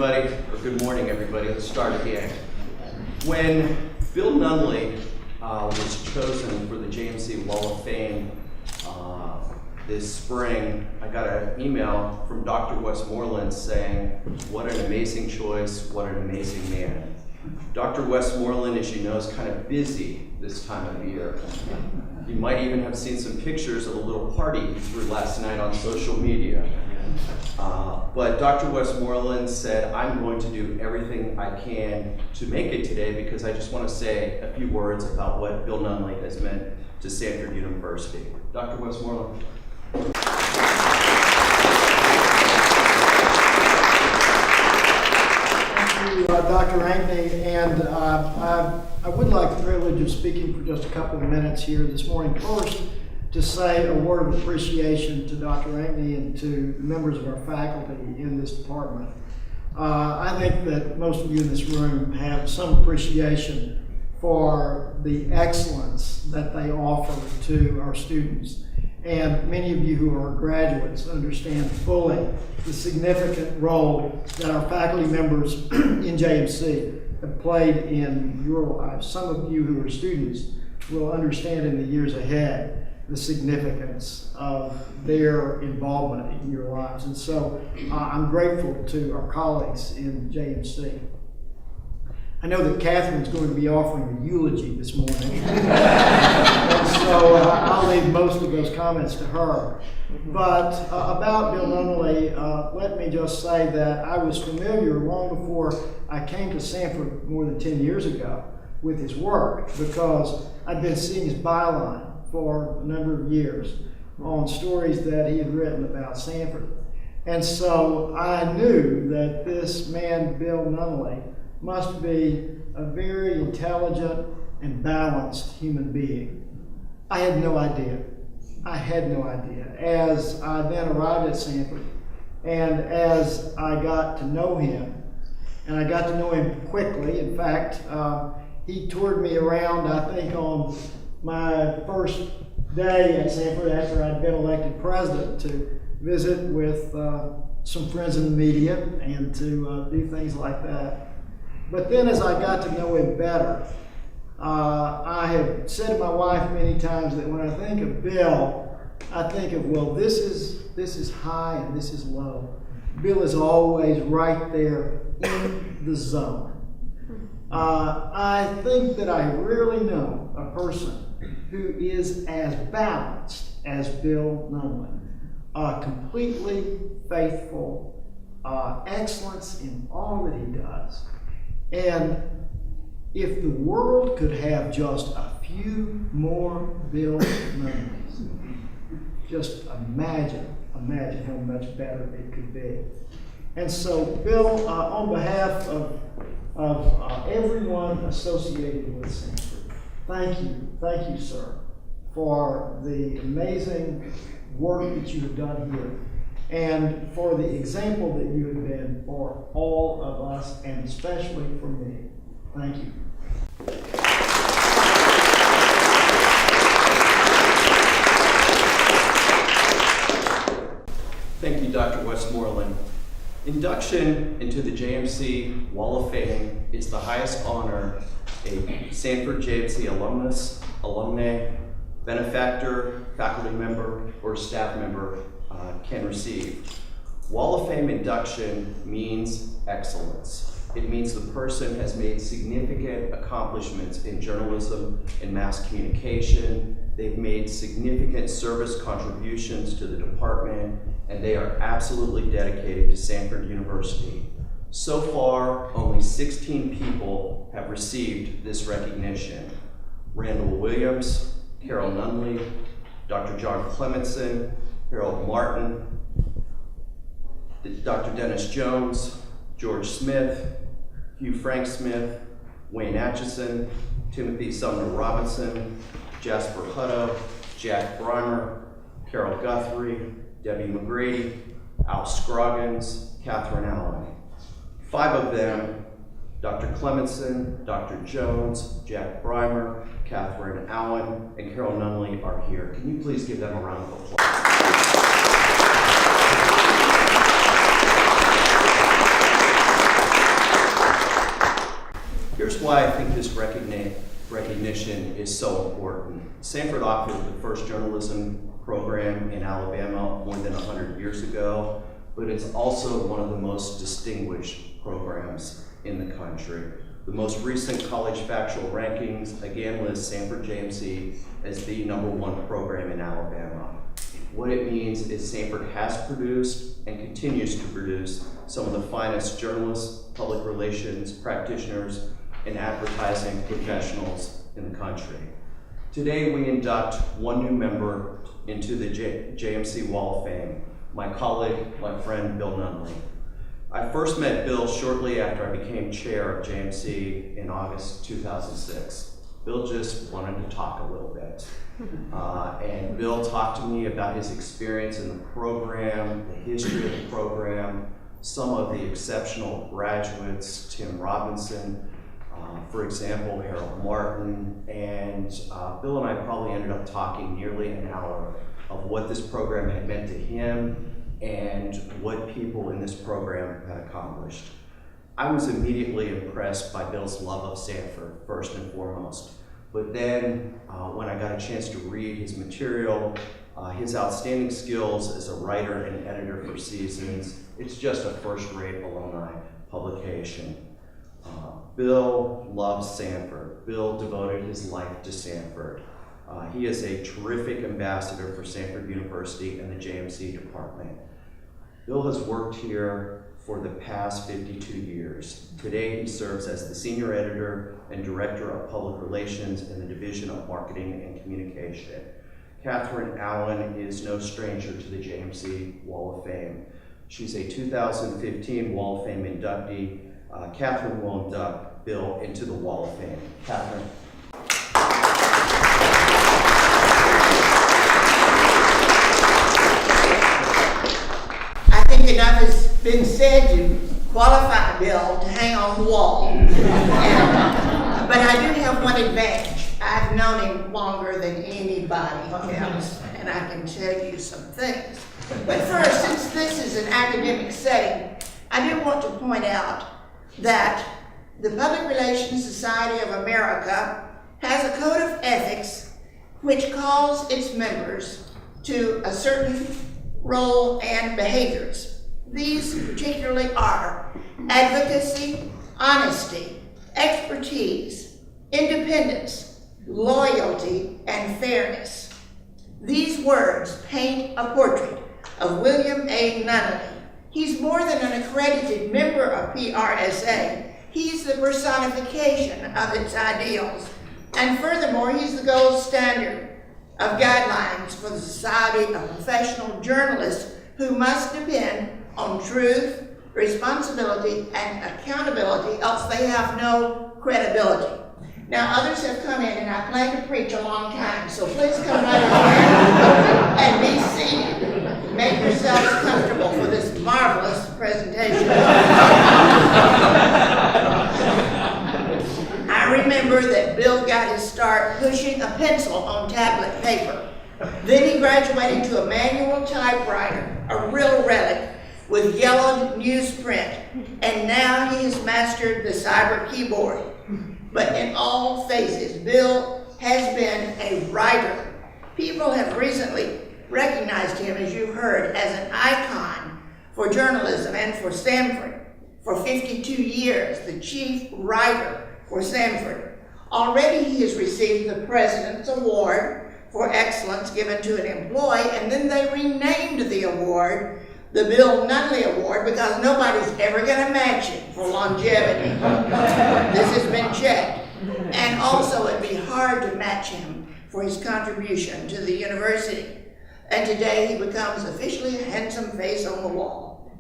everybody, or good morning, everybody. Let's start at the end. When Bill Nunnelley was chosen for the JMC Wall of Fame this spring, I got an email from Dr. Westmoreland saying, what an amazing choice, what an amazing man. Dr. Westmoreland, as you know, is kind of busy this time of year. You might even have seen some pictures of a little party he threw last night on social media. But Dr. Westmoreland said, I'm going to do everything I can to make it today because I just want to say a few words about what Bill Nunnelley has meant to Samford University. Dr. Westmoreland. Thank you, Dr. Ankney, and I would like the privilege of speaking for just a couple of minutes here this morning. First, to say a word of appreciation to Dr. Ankney and to the members of our faculty in this department. I think that most of you in this room have some appreciation for the excellence that they offer to our students. And many of you who are graduates understand fully the significant role that our faculty members in JMC have played in your lives. Some of you who are students will understand in the years ahead the significance of their involvement in your lives. And so I'm grateful to our colleagues in JMC. I know that Catherine's going to be offering a eulogy this morning. And so I'll leave most of those comments to her. But about Bill Nunnelley, let me just say that I was familiar long before I came to Samford more than 10 years ago with his work because I'd been seeing his byline for a number of years on stories that he had written about Samford. And so I knew that this man, Bill Nunnelley, must be a very intelligent and balanced human being. I had no idea. As I then arrived at Samford, and as I got to know him, and I got to know him quickly. In fact, he toured me around, I think, on my first day at Samford after I'd been elected president to visit with some friends in the media and to do things like that. But then as I got to know him better, I have said to my wife many times that when I think of Bill, I think of, well, this is high and this is low. Bill is always right there in the zone. I think that I rarely know a person who is as balanced as Bill Nunnelley. Completely faithful, excellence in all that he does. And if the world could have just a few more Bill Nunnelleys, just imagine how much better it could be. And so, Bill, on behalf of everyone associated with Samford, thank you, sir, for the amazing work that you have done here and for the example that you have been for all of us and especially for me. Thank you. Thank you, Dr. Westmoreland. Induction into the JMC Wall of Fame is the highest honor a Samford JMC alumnus, alumnae, benefactor, faculty member, or staff member can receive. Wall of Fame induction means excellence. It means the person has made significant accomplishments in journalism and mass communication. They've made significant service contributions to the department, and they are absolutely dedicated to Samford University. So far, only 16 people have received this recognition. Randall Williams, Carol Nunnelley, Dr. John Clementson, Harold Martin, Dr. Dennis Jones, George Smith, Hugh Frank Smith, Wayne Atchison, Timothy Sumner Robinson, Jasper Hutto, Jack Breimer, Carol Guthrie, Debbie McGrady, Al Scroggins, Catherine Allen. 5 of them, Dr. Clementson, Dr. Jones, Jack Breimer, Catherine Allen, and Carol Nunnelley are here. Can you please give them a round of applause? why I think this recognition is so important. Samford offered the first journalism program in Alabama more than 100 years ago, but it's also one of the most distinguished programs in the country. The most recent college factual rankings again list Samford JMC as the #1 program in Alabama. What it means is Samford has produced and continues to produce some of the finest journalists, public relations practitioners, and advertising professionals in the country. Today we induct one new member into the JMC Wall of Fame, my colleague, my friend, Bill Nunnelley. I first met Bill shortly after I became chair of JMC in August 2006. Bill just wanted to talk a little bit. And Bill talked to me about his experience in the program, the history of the program, some of the exceptional graduates, Tim Robinson, for example, Harold Martin, and Bill and I probably ended up talking nearly an hour of what this program had meant to him and what people in this program had accomplished. I was immediately impressed by Bill's love of Samford, first and foremost. But then, when I got a chance to read his material, his outstanding skills as a writer and editor for Seasons, it's just a first-rate alumni publication. Bill loves Samford. Bill devoted his life to Samford. He is a terrific ambassador for Samford University and the JMC department. Bill has worked here for the past 52 years. Today he serves as the senior editor and director of public relations in the Division of Marketing and Communication. Catherine Allen is no stranger to the JMC Wall of Fame. She's a 2015 Wall of Fame inductee. Catherine will induct Bill into the Wall of Fame. Catherine. I think enough has been said to qualify Bill to hang on the wall. But I do have one advantage. I've known him longer than anybody else, and I can tell you some things. But first, since this is an academic setting, I do want to point out that the Public Relations Society of America has a code of ethics which calls its members to a certain role and behaviors. These particularly are advocacy, honesty, expertise, independence, loyalty, and fairness. These words paint a portrait of William A. Nunnelley. He's more than an accredited member of PRSA. He's the personification of its ideals. And furthermore, he's the gold standard of guidelines for the Society of Professional Journalists who must depend on truth, responsibility, and accountability, else they have no credibility. Now, others have come in, and I plan to preach a long time, so please come right over here and be seated. Make yourselves comfortable for this marvelous presentation. I remember that Bill got his start pushing a pencil on tablet paper. Then he graduated to a manual typewriter, a real relic, with yellowed newsprint, and now he has mastered the cyber keyboard. But in all phases, Bill has been a writer. People have recently recognized him, as you've heard, as an icon for journalism and for Samford. For 52 years, the chief writer for Samford. Already he has received the President's Award for Excellence given to an employee, and then they renamed the award the Bill Nunnelley Award because nobody's ever going to match him for longevity. This has been checked. And also it'd be hard to match him for his contribution to the university. And today he becomes officially a handsome face on the wall.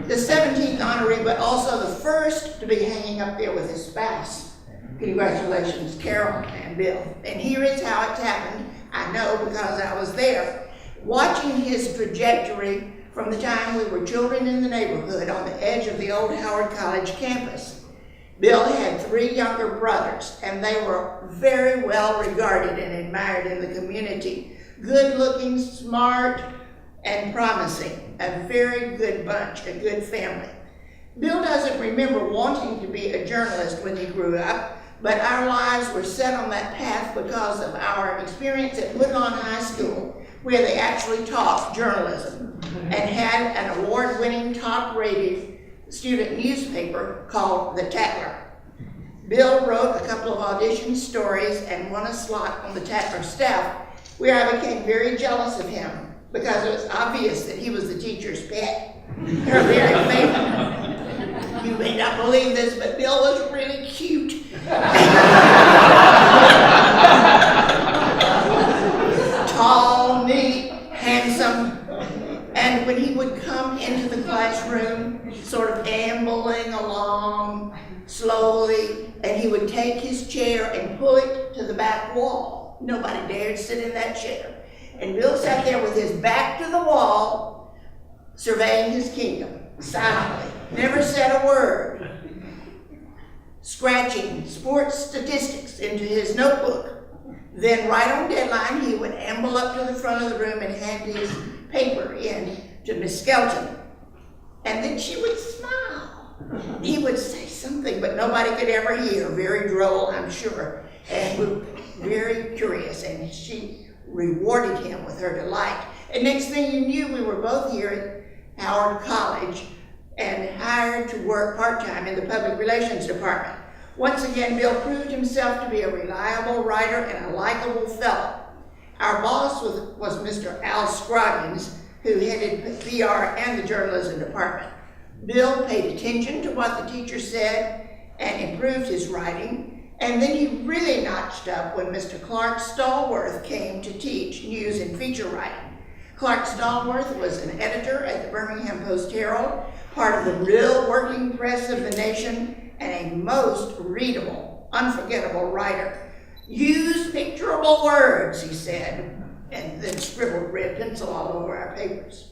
The 17th honoree, but also the first to be hanging up there with his spouse. Congratulations, Carol and Bill. And here is how it happened. I know because I was there. Watching his trajectory from the time we were children in the neighborhood on the edge of the old Howard College campus. Bill had 3 younger brothers, and they were very well regarded and admired in the community. Good looking, smart, and promising. A very good bunch, a good family. Bill doesn't remember wanting to be a journalist when he grew up, but our lives were set on that path because of our experience at Woodlawn High School, where they actually taught journalism and had an award-winning, top-rated student newspaper called The Tatler. Bill wrote a couple of audition stories and won a slot on the Tatler staff, where I became very jealous of him because it was obvious that he was the teacher's pet, her very favorite. You may not believe this, but Bill was really cute. Tall, neat, handsome, and when he would come into the classroom, sort of ambling along slowly, and he would take his chair and pull it to the back wall. Nobody dared sit in that chair. And Bill sat there with his back to the wall, surveying his kingdom, silently, never said a word, scratching sports statistics into his notebook. Then right on deadline, he would amble up to the front of the room and hand his paper in to Miss Skelton. And then she would smile. He would say something, but nobody could ever hear. Very droll, I'm sure, and very curious. And she rewarded him with her delight. And next thing you knew, we were both here at Howard College and hired to work part-time in the public relations department. Once again, Bill proved himself to be a reliable writer and a likable fellow. Our boss was Mr. Al Scroggins, who headed PR and the journalism department. Bill paid attention to what the teacher said and improved his writing, and then he really notched up when Mr. Clark Stallworth came to teach news and feature writing. Clark Stallworth was an editor at the Birmingham Post-Herald, part of the real working press of the nation, and a most readable, unforgettable writer. Use picturable words, he said, and then scribbled red pencil all over our papers.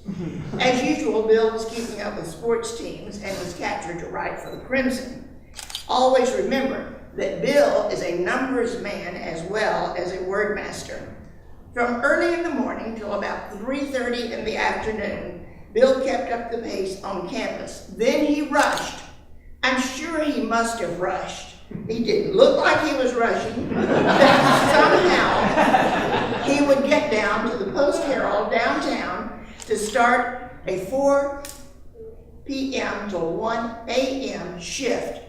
As usual, Bill was keeping up with sports teams and was captured to write for the Crimson. Always remember that Bill is a numbers man as well as a word master. From early in the morning till about 3:30 in the afternoon, Bill kept up the pace on campus. Then he rushed. I'm sure he must have rushed. He didn't look like he was rushing. Somehow, he would get down to the Post-Herald downtown to start a 4 p.m. to 1 a.m. shift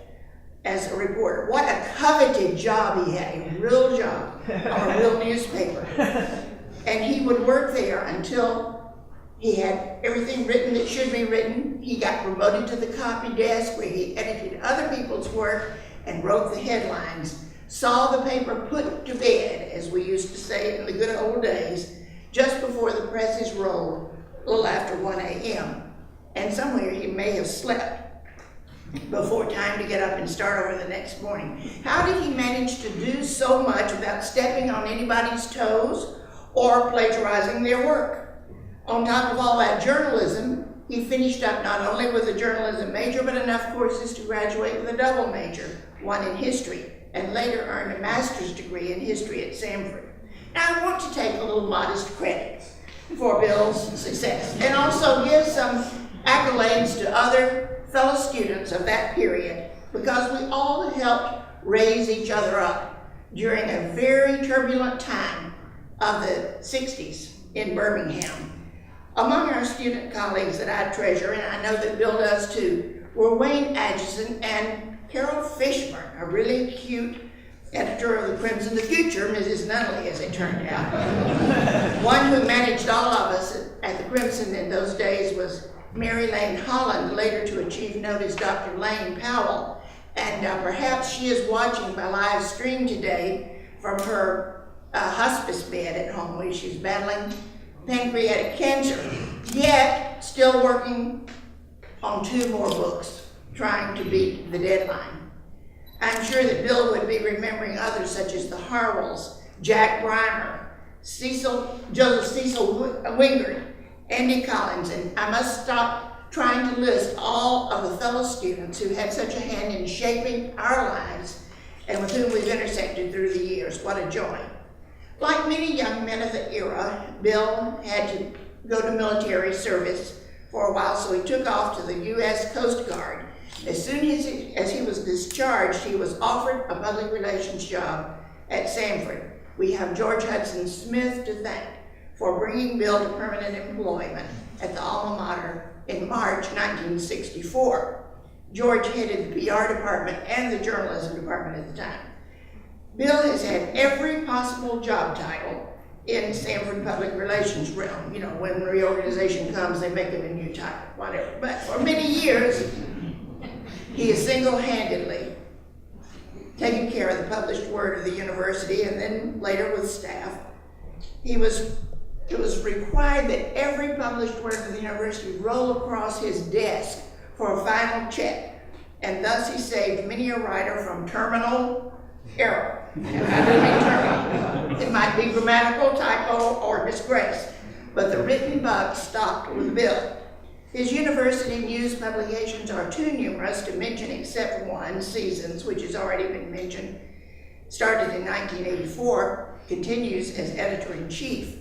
as a reporter. What a coveted job he had, a real job on a real newspaper. And he would work there until he had everything written that should be written. He got promoted to the copy desk where he edited other people's work and wrote the headlines, saw the paper put to bed, as we used to say in the good old days, just before the presses rolled, a little after 1 a.m. And somewhere he may have slept before time to get up and start over the next morning. How did he manage to do so much without stepping on anybody's toes or plagiarizing their work? On top of all that journalism, he finished up not only with a journalism major, but enough courses to graduate with a double major, one in history, and later earned a master's degree in history at Samford. Now, I want to take a little modest credit for Bill's success, and also give some accolades to other fellow students of that period, because we all helped raise each other up during a very turbulent time of the 60s in Birmingham. Among our student colleagues that I treasure, and I know that Bill does too, were Wayne Atchison and Carol Fishburne, a really cute editor of the Crimson, the future Mrs. Nunnelley, as it turned out. One who managed all of us at the Crimson in those days was Mary Lane Holland, later to achieve note as Dr. Lane Powell. And perhaps she is watching my live stream today from her hospice bed at home, where she's battling pancreatic cancer, yet still working on 2 more books, trying to beat the deadline. I'm sure that Bill would be remembering others such as the Harwells, Jack Brymer, Joseph Cecil Wingard, Andy Collins, and I must stop trying to list all of the fellow students who had such a hand in shaping our lives and with whom we've intersected through the years. What a joy. Like many young men of the era, Bill had to go to military service for a while, so he took off to the U.S. Coast Guard As soon as he was discharged, he was offered a public relations job at Samford. We have George Hudson Smith to thank for bringing Bill to permanent employment at the alma mater in March 1964. George headed the PR department and the journalism department at the time. Bill has had every possible job title in Samford public relations realm. You know, when reorganization comes, they make him a new title, whatever. But for many years, he has single-handedly taken care of the published word of the university, and then later with staff. It was required that every published work of the university roll across his desk for a final check, and thus he saved many a writer from terminal error. And I do mean terminal. It might be grammatical typo or disgrace, but the written buck stopped with Bill. His university news publications are too numerous to mention except one, Seasons, which has already been mentioned, started in 1984, continues as editor-in-chief.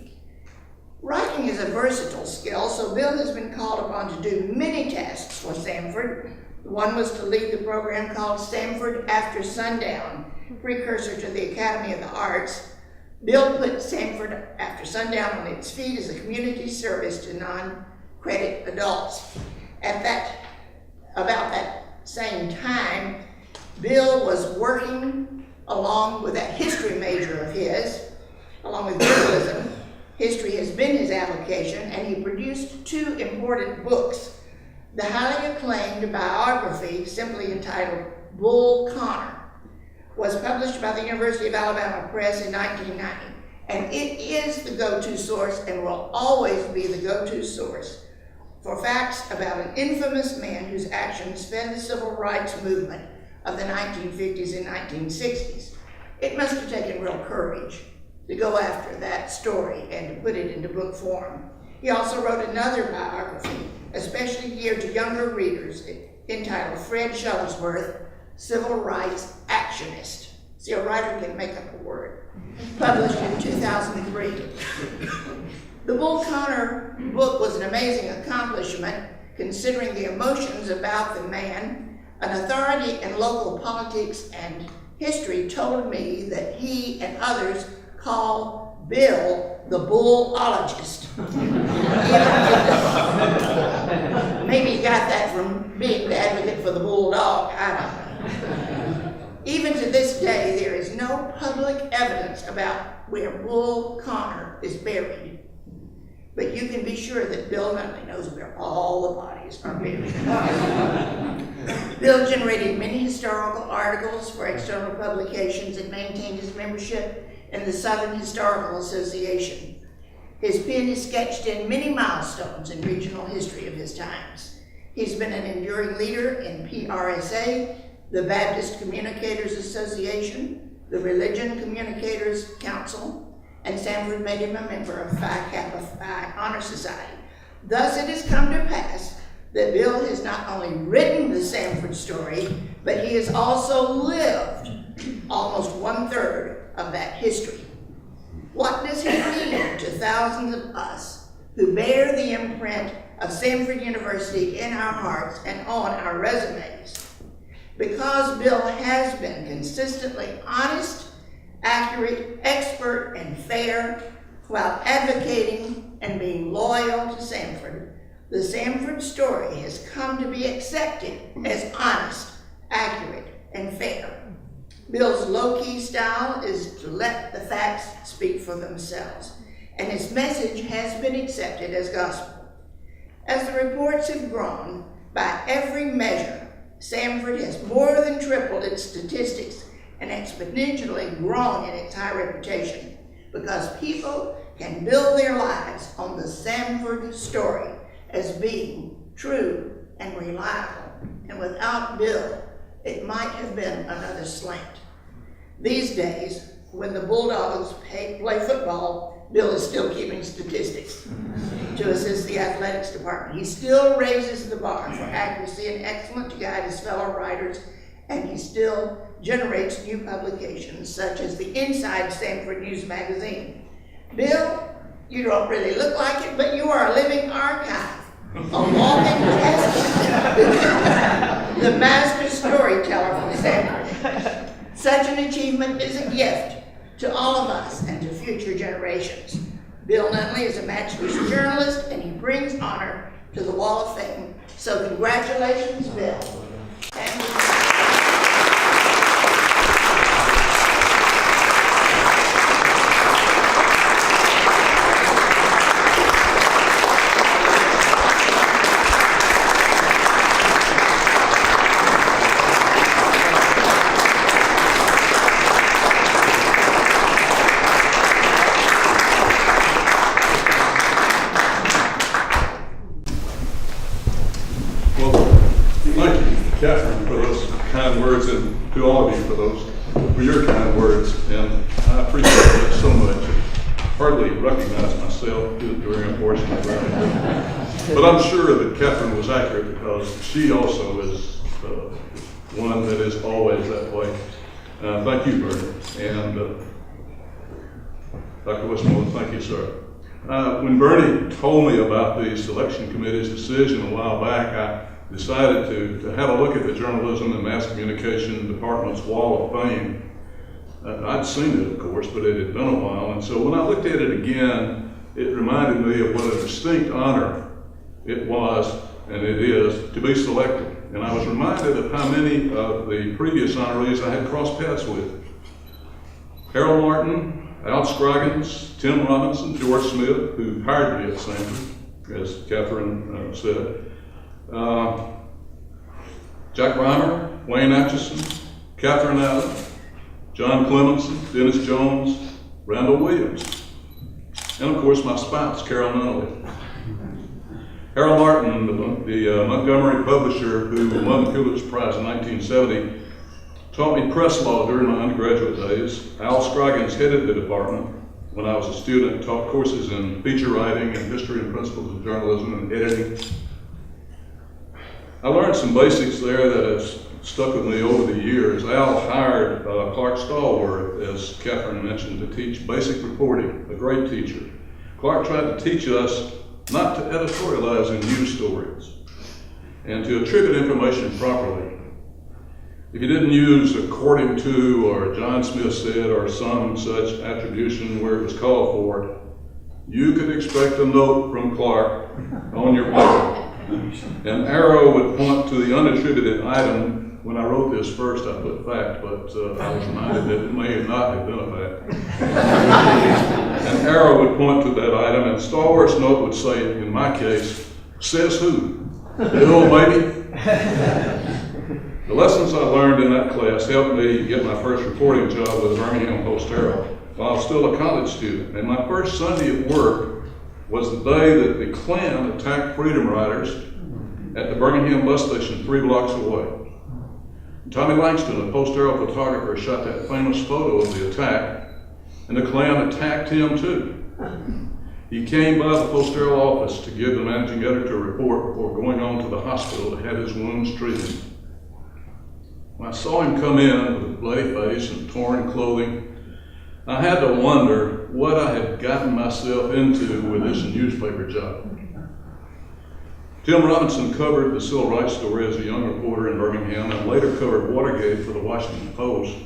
Writing is a versatile skill, so Bill has been called upon to do many tasks for Samford. One was to lead the program called Samford After Sundown, precursor to the Academy of the Arts. Bill put Samford After Sundown on its feet as a community service to non-credit adults. About that same time, Bill was working along with that history major of his, along with journalism. History has been his avocation, and he produced two important books. The highly acclaimed biography, simply entitled Bull Connor, was published by the University of Alabama Press in 1990, and it is the go-to source and will always be the go-to source for facts about an infamous man whose actions fed the civil rights movement of the 1950s and 1960s. It must have taken real courage to go after that story and to put it into book form. He also wrote another biography, especially geared to younger readers, entitled Fred Shuttlesworth, Civil Rights Actionist. See, a writer can make up a word. Published in 2003. The Bull Connor book was an amazing accomplishment, considering the emotions about the man. An authority in local politics and history told me that he and others call Bill the bullologist. Maybe he got that from being the advocate for the bulldog, I don't know. Even to this day, there is no public evidence about where Bull Connor is buried. But you can be sure that Bill Nunnelley knows where all the bodies are buried. Bill generated many historical articles for external publications and maintained his membership in the Southern Historical Association. His pen has sketched in many milestones in regional history of his times. He's been an enduring leader in PRSA, the Baptist Communicators Association, the Religion Communicators Council, and Samford made him a member of Phi Kappa Phi Honor Society. Thus it has come to pass that Bill has not only written the Samford story, but he has also lived almost 1/3 of that history. What does he mean to thousands of us who bear the imprint of Samford University in our hearts and on our resumes? Because Bill has been consistently honest, accurate, expert, and fair while advocating and being loyal to Samford, the Samford story has come to be accepted as honest, accurate, and fair. Bill's low-key style is to let the facts speak for themselves, and his message has been accepted as gospel. As the reports have grown, by every measure, Samford has more than tripled its statistics and exponentially grown in its high reputation, because people can build their lives on the Samford story as being true and reliable. And without Bill, it might have been another slant. These days, when the Bulldogs play football, Bill is still keeping statistics to assist the athletics department. He still raises the bar for accuracy and excellent to guide his fellow writers, and he still generates new publications such as the Inside Samford News magazine. Bill, you don't really look like it, but you are a living archive, a walking testament the master storyteller from Samford. Such an achievement is a gift to all of us and to future generations. Bill Nunnelley is a matchless journalist, and he brings honor to the Wall of Fame. So congratulations, Bill. Catherine, for those kind words, and to all of you for your kind words, and I appreciate that so much. I hardly recognize myself during a portion of that. But I'm sure that Catherine was accurate, because she also is one that is always that way. Thank you, Bernie. And Dr. Westmoreland, thank you, sir. When Bernie told me about the selection committee's decision a while back, I decided to have a look at the Journalism and Mass Communication Department's Wall of Fame. I'd seen it, of course, but it had been a while, and so when I looked at it again, it reminded me of what a distinct honor it was, and it is, to be selected. And I was reminded of how many of the previous honorees I had crossed paths with. Harold Martin, Al Scroggins, Tim Robinson, George Smith, who hired me at Samford, as Catherine said, Jack Reimer, Wayne Atchison, Catherine Allen, John Clemenson, Dennis Jones, Randall Williams, and of course my spouse, Carol Nunnelley. Harold Martin, the Montgomery publisher who won the Pulitzer Prize in 1970, taught me press law during my undergraduate days. Al Scroggins headed the department when I was a student, taught courses in feature writing and history and principles of journalism and editing. I learned some basics there that has stuck with me over the years. Al hired Clark Stallworth, as Catherine mentioned, to teach basic reporting, a great teacher. Clark tried to teach us not to editorialize in news stories and to attribute information properly. If you didn't use according to, or John Smith said, or some such attribution where it was called for, you could expect a note from Clark on your paper. An arrow would point to the unattributed item. When I wrote this first, I put fact, but I was reminded that it may not have been a fact. An arrow would point to that item, and Stallworth's note would say, in my case, says who? Bill, maybe? The lessons I learned in that class helped me get my first reporting job with the Birmingham Post-Herald while I was still a college student. And my first Sunday at work was the day that the Klan attacked Freedom Riders at the Birmingham bus station 3 blocks away. Tommy Langston, a Post-Herald photographer, shot that famous photo of the attack, and the Klan attacked him too. He came by the Post-Herald office to give the managing editor a report before going on to the hospital to have his wounds treated. When I saw him come in with a bloody face and torn clothing, I had to wonder what I had gotten myself into with this newspaper job. Tim Robinson covered the civil rights story as a young reporter in Birmingham and later covered Watergate for the Washington Post.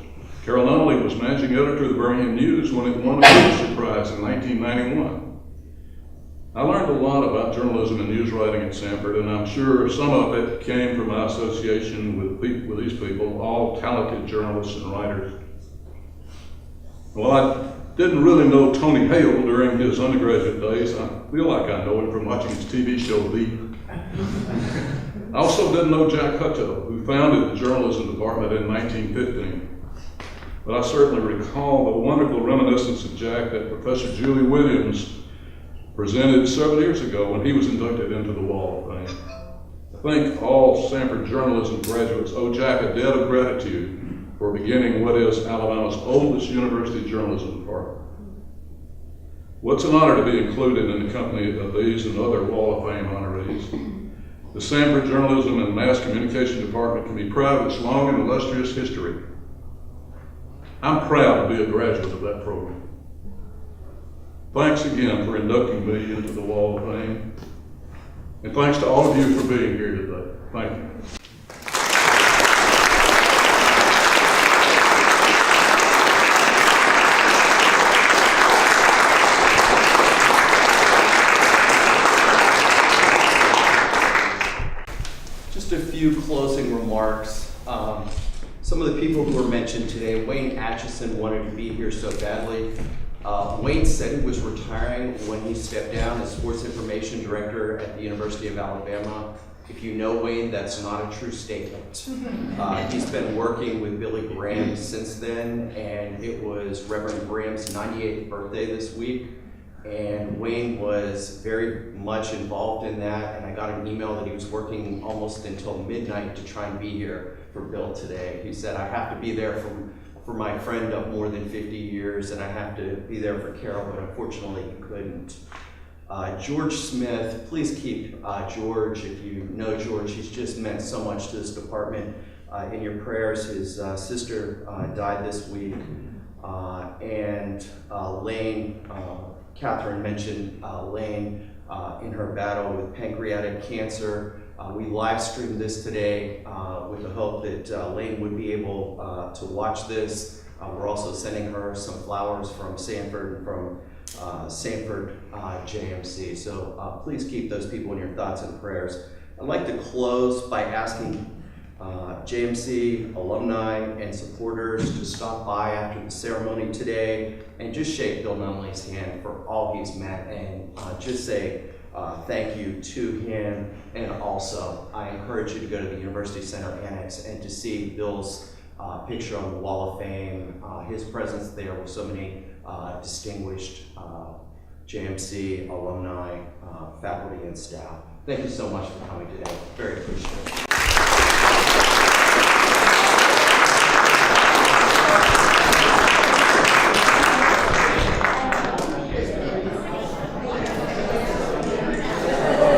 Carol Nunnelley was managing editor of the Birmingham News when it won a Pulitzer Prize in 1991. I learned a lot about journalism and news writing at Samford, and I'm sure some of it came from my association with these people, all talented journalists and writers. Well, I didn't really know Tony Hale during his undergraduate days. I feel like I know him from watching his TV show, Leap. I also didn't know Jack Hutto, who founded the journalism department in 1915. But I certainly recall the wonderful reminiscence of Jack that Professor Julie Williams presented several years ago when he was inducted into the Wall of Fame. I think all Samford journalism graduates owe Jack a debt of gratitude for beginning what is Alabama's oldest university journalism department. Well, it's an honor to be included in the company of these and other Wall of Fame honorees. The Samford Journalism and Mass Communication Department can be proud of its long and illustrious history. I'm proud to be a graduate of that program. Thanks again for inducting me into the Wall of Fame. And thanks to all of you for being here today. Thank you. Just a few closing remarks. Some of the people who were mentioned today, Wayne Atchison wanted to be here so badly. Wayne said he was retiring when he stepped down as sports information director at the University of Alabama. If you know Wayne, that's not a true statement. He's been working with Billy Graham since then, and it was Reverend Graham's 98th birthday this week. And Wayne was very much involved in that, and I got an email that he was working almost until midnight to try and be here for Bill today. He said, I have to be there for my friend of more than 50 years, and I have to be there for Carol, but unfortunately he couldn't. George Smith, please keep George, if you know George, he's just meant so much to this department, in your prayers. His sister died this week, and Lane, Catherine mentioned Lane in her battle with pancreatic cancer. We live streamed this today with the hope that Lane would be able to watch this. We're also sending her some flowers from Samford, from Samford JMC. So please keep those people in your thoughts and prayers. I'd like to close by asking JMC alumni and supporters to stop by after the ceremony today and just shake Bill Nunnelley's hand for all he's meant, and just say thank you to him. And also, I encourage you to go to the University Center Annex and to see Bill's picture on the Wall of Fame, his presence there with so many distinguished JMC alumni, faculty, and staff. Thank you so much for coming today. Very appreciative.